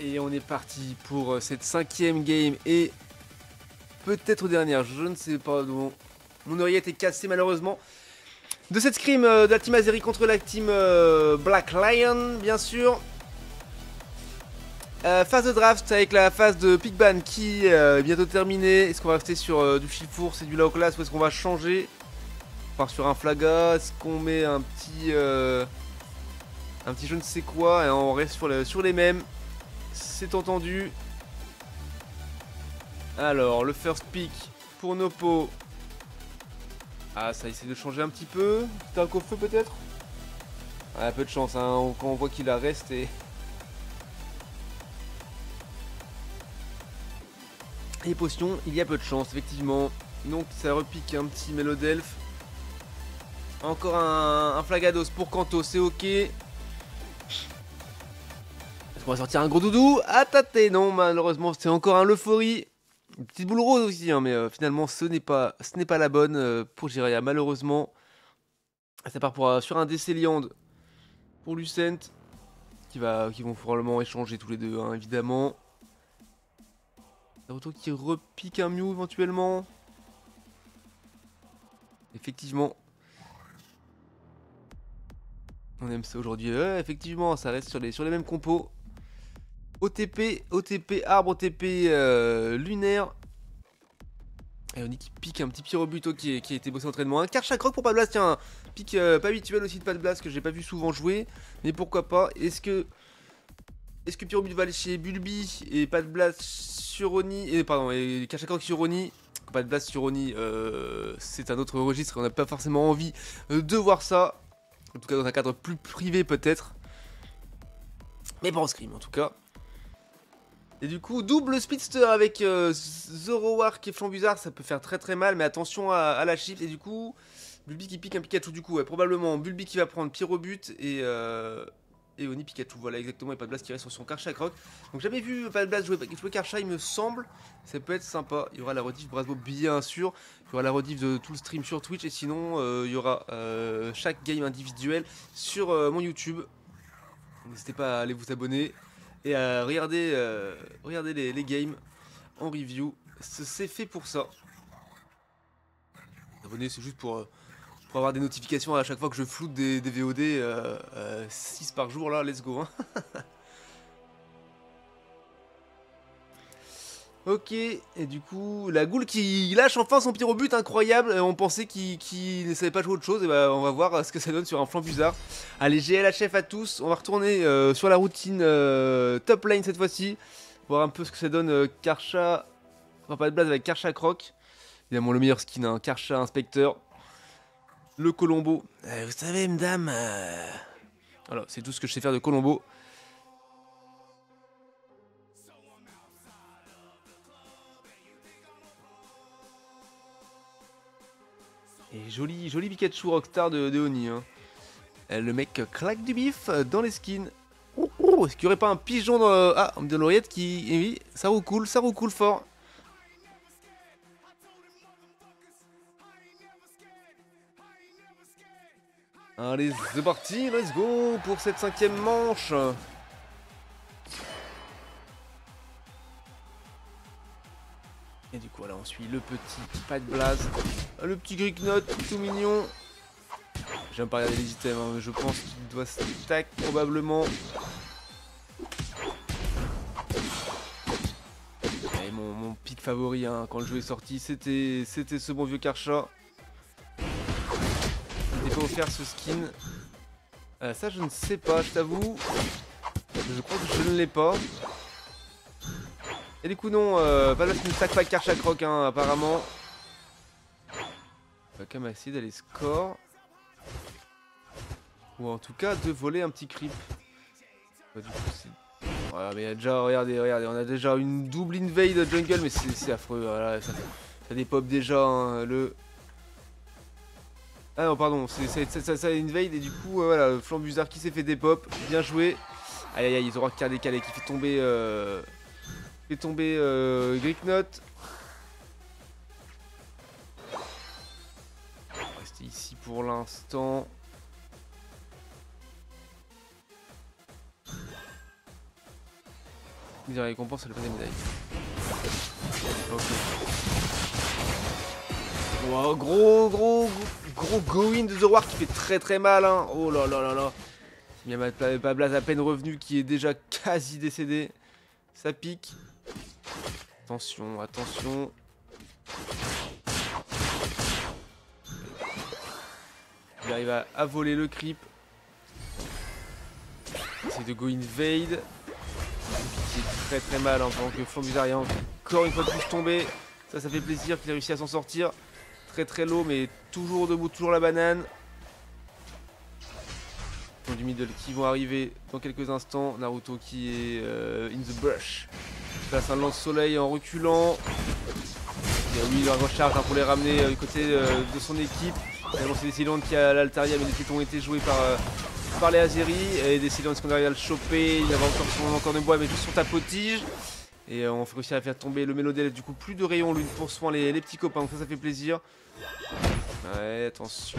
Et on est parti pour cette 5e game et peut-être dernière, je ne sais pas. Mon oreillette est cassée malheureusement. De cette scrim de la team Azeri contre la team Black Lion, bien sûr. Phase de draft avec la phase de Pigban qui est bientôt terminée. Est-ce qu'on va rester sur du Chifours et du Lao Class ou est-ce qu'on va changer? On part sur un Flaga, est-ce qu'on met un petit je ne sais quoi et on reste sur les mêmes. C'est entendu. Alors, le first pick pour Nopo. Ah, ça essaie de changer un petit peu. C'est un coffre peut-être. Ah, peu de chance, hein, quand on voit qu'il la reste et... Et potions, il y a peu de chance, effectivement. Donc, ça repique un petit Mélodelph. Encore un Flagados pour Kanto, c'est ok. Est-ce qu'on va sortir un gros doudou? Ah, tâté, non, malheureusement, c'est encore un Leufori. Une petite boule rose aussi, hein, mais finalement, ce n'est pas la bonne pour Jiraya, malheureusement. Ça part sur un Décéliande pour Lucent, qui vont probablement échanger tous les deux, hein, évidemment. Naruto qui repique un Mew éventuellement. Effectivement. On aime ça aujourd'hui. Effectivement, ça reste sur les mêmes compos. OTP, arbre, OTP lunaire. Et on dit qu'il pique un petit Pyrobuto qui a été bossé en entraînement. Un Karchakroc pour Padblast, tiens, un pic pas habituel aussi de Padblast que j'ai pas vu souvent jouer. Mais pourquoi pas. Est-ce que Pyrobuto va aller chez Bulbi et Padblast sur Oni. Et Karchakroc sur Oni. Padblast sur Oni, c'est un autre registre. On n'a pas forcément envie de voir ça. En tout cas dans un cadre plus privé peut-être. Mais pas en scrim en tout cas. Et du coup, double speedster avec Zoroark et Flambuzard, ça peut faire très très mal, mais attention à la shift. Et du coup, Bulbi qui pique un Pikachu, du coup, ouais, probablement Bulbi qui va prendre Pyrobut et Oni Pikachu. Voilà, exactement, et Padblast qui reste sur son Karchakroc. Donc, j'avais vu Padblast jouer Karcha, il me semble. Ça peut être sympa. Il y aura la rediff Brasbo, bien sûr. Il y aura la rediff de tout le stream sur Twitch. Et sinon, il y aura chaque game individuel sur mon YouTube. N'hésitez pas à aller vous abonner. Et à regarder les games en review. C'est fait pour ça. Abonner, c'est juste pour avoir des notifications à chaque fois que je floute des VOD. 6 par jour là, let's go. Hein. Ok, et du coup, la Goule qui lâche enfin son Pyrobut, incroyable. On pensait qu'il ne savait pas jouer autre chose. Et bah, on va voir ce que ça donne sur un Flambuzard. Allez, GLHF à tous. On va retourner sur la routine top lane cette fois-ci. Voir un peu ce que ça donne Karcha. Enfin, pas de blase avec Karchakroc. Évidemment, le meilleur skin, hein, Karcha Inspecteur. Le Colombo. Vous savez, madame. Voilà, c'est tout ce que je sais faire de Colombo. Et joli Pikachu Rockstar de Oni. Hein. Le mec claque du bif dans les skins. Est-ce qu'il n'y aurait pas un pigeon dans l'oreillette qui... Et oui, ça roucoule fort. Allez, c'est parti, let's go pour cette 5e manche. Et du coup, là, on suit le petit Padblast, le petit Greeknot, tout mignon. J'aime pas regarder les items, hein, je pense qu'il doit stack probablement. Et mon pic favori hein, quand le jeu est sorti, c'était ce bon vieux Karcha. Il n'était pas offert ce skin. Ça, je ne sais pas, je t'avoue. Je crois que je ne l'ai pas. Et du coup, non, Padblast ne stack pas Karchakroc, hein, apparemment. On va quand même essayer d'aller score. Ou en tout cas de voler un petit creep. Bah, du coup, ouais, mais il y a déjà, regardez, on a déjà une double invade jungle, mais c'est affreux. Voilà, ça dépop déjà hein, le. Ah non, pardon, ça invade et du coup, voilà, le Flambuzard qui s'est fait dépop. Bien joué. Aïe aïe aïe, ils auront un décalé qui fait tomber. Greeknot. On va rester ici pour l'instant. la récompense, elle pas des médailles. Ok. Wow, gros go-in de The War qui fait très mal, hein. Oh là là là là. Il y a Pablaz à peine revenu qui est déjà quasi décédé. Ça pique. Attention, attention. Il arrive à voler le creep. C'est de go invade. C'est très mal en tant que flanc bizarriant. Encore une fois de plus tombé. Ça fait plaisir qu'il ait réussi à s'en sortir. Très low, mais toujours debout, toujours la banane. Du middle qui vont arriver dans quelques instants. Naruto qui est in the brush. Place un lance-soleil en reculant. Et oui, il recharge pour les ramener du côté de son équipe. Bon, c'est des Cylons qui a l'Altaria, mais les Tétons ont été joués par les Azeri. Et des Cylons qui ont arrivé à le choper. Il avait encore son encore de bois avec juste son tapotige. Et on fait réussir à faire tomber le Mélodel. Du coup, plus de rayons lune pour soin les petits copains. Donc ça fait plaisir. Ouais, attention.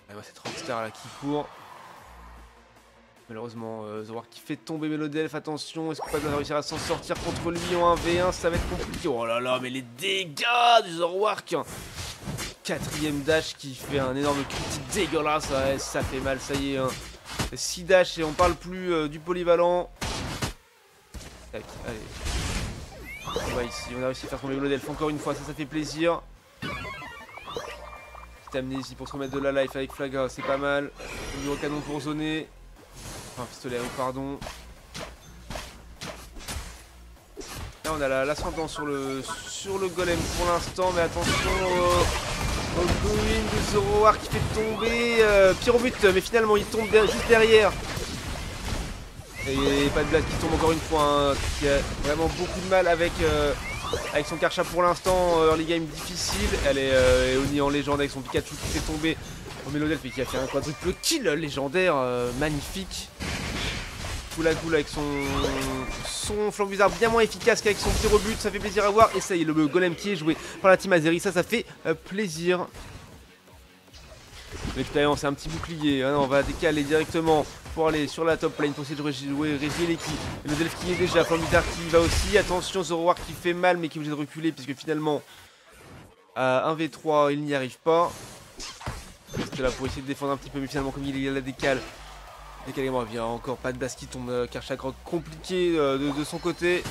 Et ouais, c'est Rockstar là qui court. Malheureusement, The War qui fait tomber Melodelf. Attention, est-ce qu'on va réussir à s'en sortir contre lui en 1v1? Ça va être compliqué. Oh là là, mais les dégâts du Zoroark. Quatrième dash qui fait un énorme critique dégueulasse. Ouais, ça fait mal, ça y est. Hein. 6 dash et on parle plus du polyvalent. Tac, allez. On va ici, on a réussi à faire tomber Melodelf encore une fois, ça fait plaisir. Petit amené ici pour se remettre de la life avec Flaga, c'est pas mal. Le canon pour zoner. Enfin, pistolet, pardon. Là, on a l'ascendant sur le golem pour l'instant, mais attention au go-in de Zoroark qui fait tomber Pyrobut, mais finalement il tombe juste derrière. Et pas de blague qui tombe encore une fois, hein, qui a vraiment beaucoup de mal avec son Karcha pour l'instant. Early game difficile. Elle est Oni en légende avec son Pikachu qui fait tomber au Melodelf et qui a fait un quadruple kill légendaire, magnifique. Cool à cool avec son flanc bizarre bien moins efficace qu'avec son Pyrobut, ça fait plaisir à voir. Et ça y est, le golem qui est joué par la team Azeri, ça fait plaisir. L'expérience, c'est un petit bouclier. Ah non, on va décaler directement pour aller sur la top lane pour essayer de jouer Regieleki. Et le Delph qui est déjà, flanc bizarre qui va aussi. Attention, Zoroark qui fait mal mais qui est obligé de reculer puisque finalement à 1v3 il n'y arrive pas. C'était là pour essayer de défendre un petit peu, mais finalement comme il est à la décale. Décalément revient encore, pas de base qui tombe, Karcha compliqué de son côté.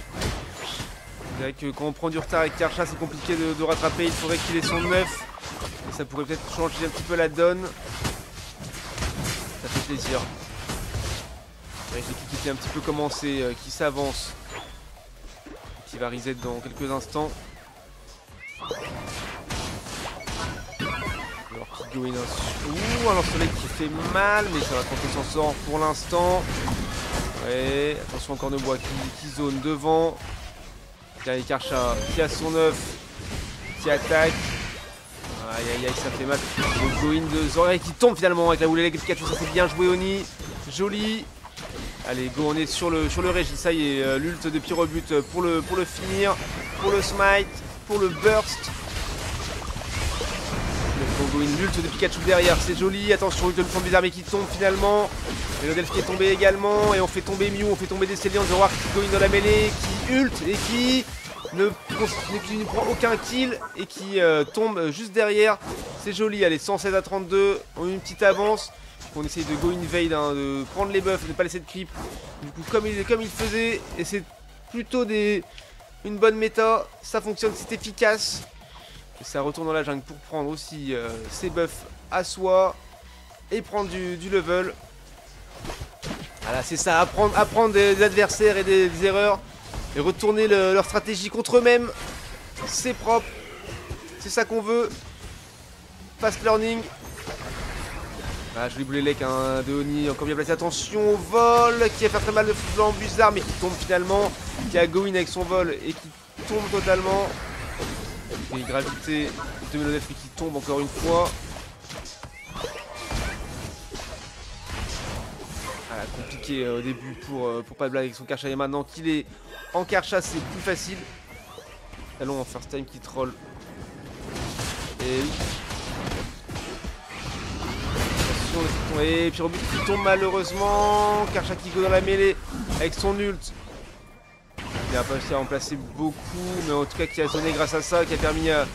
C'est vrai que quand on prend du retard avec Karcha c'est compliqué de rattraper, il faudrait qu'il ait son 9. Et ça pourrait peut-être changer un petit peu la donne. Ça fait plaisir. Avec l'équipe qui était un petit peu commencé, qui s'avance. Qui va reset dans quelques instants. Alors qui go in un lance-soleil qui fait mal, mais ça va tenter s'en sort pour l'instant. Ouais, attention encore de bois qui zone devant. Derrière Karcha qui a son œuf, qui attaque. Aïe aïe aïe, ça fait mal. Le go-in de Zoroark qui tombe finalement avec la boule électrique Pikachu, ça c'est bien joué Oni. Joli. Allez, go, on est sur le Régis, ça y est, l'ult de Pyrobut pour le finir, pour le smite, pour le burst. Le go-in, l'ult de Pikachu derrière, c'est joli. Attention, ult de flanc bizarre mais qui tombe finalement. Et le Delph qui est tombé également. Et on fait tomber Mew, on fait tomber des Célians. Zoroark qui go-in dans la mêlée, qui ult et qui ne prend aucun kill et qui tombe juste derrière. C'est joli, allez, 116 à 32, on a une petite avance. On essaye de go invade, hein, de prendre les buffs, de ne pas laisser de creep. Du coup, comme il faisait, et c'est plutôt une bonne méta, ça fonctionne, c'est efficace. Et ça retourne dans la jungle pour prendre aussi ses buffs à soi et prendre du level. Voilà, c'est ça, apprendre des adversaires et des erreurs et retourner leur stratégie contre eux-mêmes. C'est propre, c'est ça qu'on veut. Fast learning. Ah, joli boulet lec hein, de Oni, encore bien placé. Attention au vol qui va faire très mal de flanc bizarre mais qui tombe finalement. Qui a go in avec son vol et qui tombe totalement. Et gravité de Melodelf qui tombe encore une fois. Voilà, compliqué au début pour pas de blague avec son Karcha. Et maintenant qu'il est en Karcha, c'est plus facile. Talon en first time qui troll. Et Et Pyrobut qui tombe malheureusement. Karchak qui go dans la mêlée avec son ult. Il n'a pas réussi à remplacer beaucoup, mais en tout cas qui a sonné grâce à ça, qui a permis à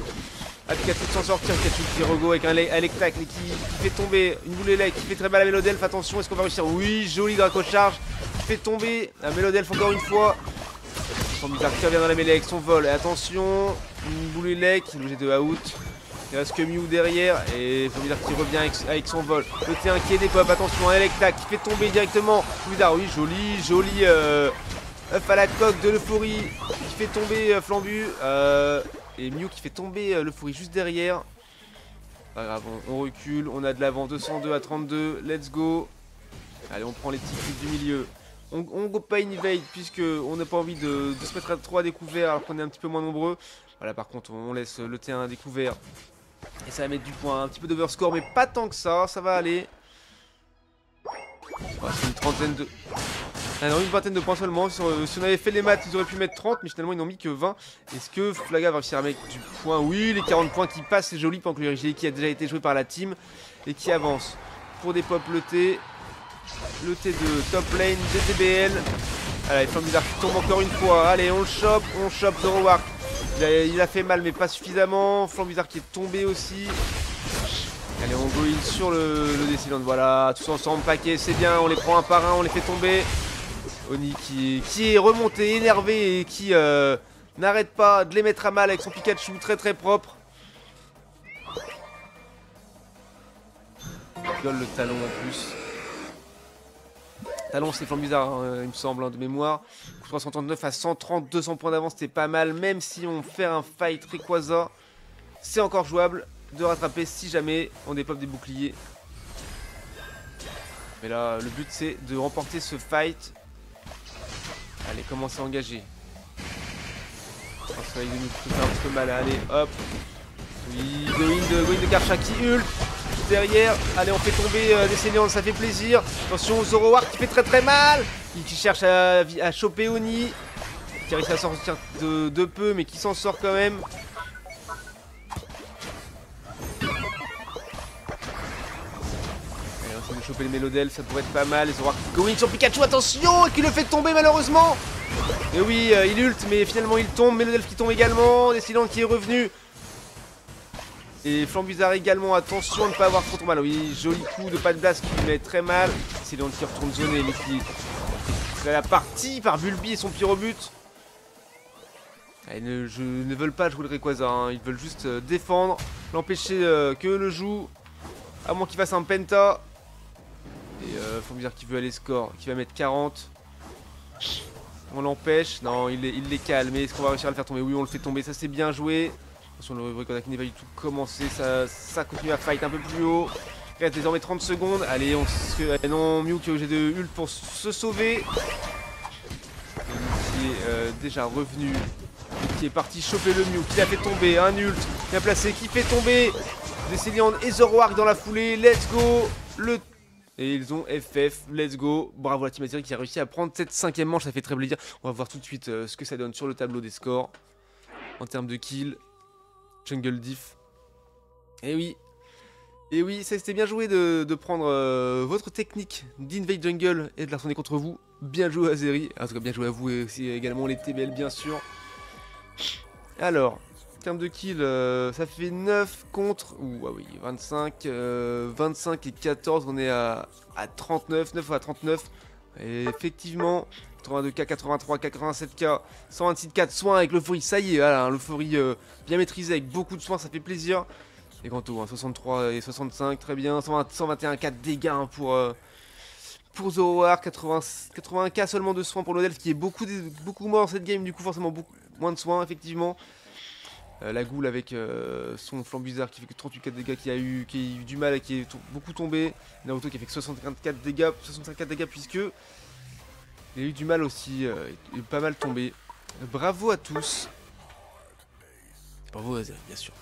Pikachu de s'en sortir. Pikachu qui rego avec un Electak qui fait tomber une boule élect, qui fait très mal à Mélodelph. Attention, est-ce qu'on va réussir? Oui, joli Draco Charge qui fait tomber à Mélodelph encore une fois. Flambizarre qui revient dans la mêlée avec son vol. Et attention, une boule élect, il est obligé de out. Il reste que Mew derrière et Flambizarre qui revient avec son vol. Le T1 qui est des pop, attention, un Electak qui fait tomber directement. Flambizarre, oui, joli œuf à la coque de l'euphorie qui fait tomber Flambu. Et Mew qui fait tomber l'euphorie juste derrière. Pas grave, on recule, on a de l'avant, 202 à 32, let's go. Allez, on prend les petits clips du milieu. On go pas in evade puisque on n'a pas envie de se mettre à 3 découverts alors qu'on est un petit peu moins nombreux. Voilà, par contre, on laisse le T1 à découvert. Et ça va mettre du point, un petit peu d'overscore, mais pas tant que ça va aller. C'est une trentaine de... Ah non, une vingtaine de points seulement. Si on avait fait les maths, ils auraient pu mettre 30, mais finalement ils n'ont mis que 20. Est-ce que Flaga va réussir à mettre du point? Oui, les 40 points qui passent, c'est joli pendant que le RGI qui a déjà été joué par la team et qui avance. Pour des pop le T de top lane, DTBL. Allez, Flambizarre qui tombe encore une fois. Allez, on chope Zoroark. Il a fait mal, mais pas suffisamment. Flambizarre qui est tombé aussi. Allez, on go in sur le Decilant. Voilà, tous ensemble, paquet, c'est bien. On les prend un par un, on les fait tomber. Oni qui est remonté, énervé et qui n'arrête pas de les mettre à mal avec son Pikachu très propre. Le talon en plus. Talon c'est Flambizarre hein, il me semble de mémoire. 339 à 130, 200 points d'avance c'était pas mal. Même si on fait un fight Rayquaza, c'est encore jouable de rattraper si jamais on dépop des boucliers. Mais là le but c'est de remporter ce fight. Allez, commencez à engager. Ça va nous faire un petit peu mal. Allez, hop. Oui, go in de Karchak qui ult. Derrière, allez, on fait tomber des Saignants, ça fait plaisir. Attention, Zoroark qui fait très mal. Qui cherche à choper Oni. Qui réussit à sortir de peu, mais qui s'en sort quand même. De choper le Mélodelph, ça pourrait être pas mal. Zoroark qui go in sur Pikachu, attention, et qui le fait tomber malheureusement. Et oui, il ult, mais finalement il tombe. Mélodelph qui tombe également. Decilant qui est revenu. Et Flambizarre également, attention à ne pas avoir trop mal. Oui, joli coup de pas de blast qui lui met très mal. Decilant qui retourne zoner, mais qui est la partie par Bulbi et son Pyrobut. Ils ne veulent pas jouer le Rayquaza, hein. Ils veulent juste défendre, l'empêcher que le joue. À moins qu'il fasse un penta. Et Flambizarre qui veut aller score, qui va mettre 40. On l'empêche, non il les calme. Est-ce qu'on va réussir à le faire tomber? Oui, on le fait tomber, ça c'est bien joué. Attention, le Rayquaza qui n'est pas du tout commencé, ça continue à fight un peu plus haut. Il reste désormais 30 secondes. Allez, non, Mew qui est obligé de ult pour se sauver. Qui est déjà revenu. Qui est parti choper le Mew, qui l'a fait tomber. Un ult bien placé, qui fait tomber Decilant et Zoroark dans la foulée. Let's go. Et ils ont FF, let's go. Bravo à la Team Azeri qui a réussi à prendre cette 5ème manche, ça fait très plaisir. On va voir tout de suite ce que ça donne sur le tableau des scores. En termes de kills. Jungle diff. Et oui, ça c'était bien joué de prendre votre technique d'invade jungle et de la retourner contre vous. Bien joué Azeri. En tout cas bien joué à vous et aussi également les TBL bien sûr. Alors, en termes de kills, ça fait 9 contre... Ouh, ah oui, 25, 25 et 14, on est à 39, 9 à 39. Et effectivement, 82k, 83k, 87k, 126k de soins avec l'euphorie, ça y est, voilà, l'euphorie bien maîtrisée avec beaucoup de soins, ça fait plaisir. Et quant au 63 et 65, très bien, 121k de dégâts hein, pour Zoroark, 81k seulement de soins pour l'Odelph qui est beaucoup moins dans cette game, du coup forcément beaucoup moins de soins effectivement. La Goule avec son Flambizarre qui fait que 38k de dégâts, qui a eu du mal et qui est beaucoup tombé. Naruto qui a fait que 64 dégâts puisque il a eu du mal aussi, il est pas mal tombé. Bravo à tous. Bravo à Azeri bien sûr.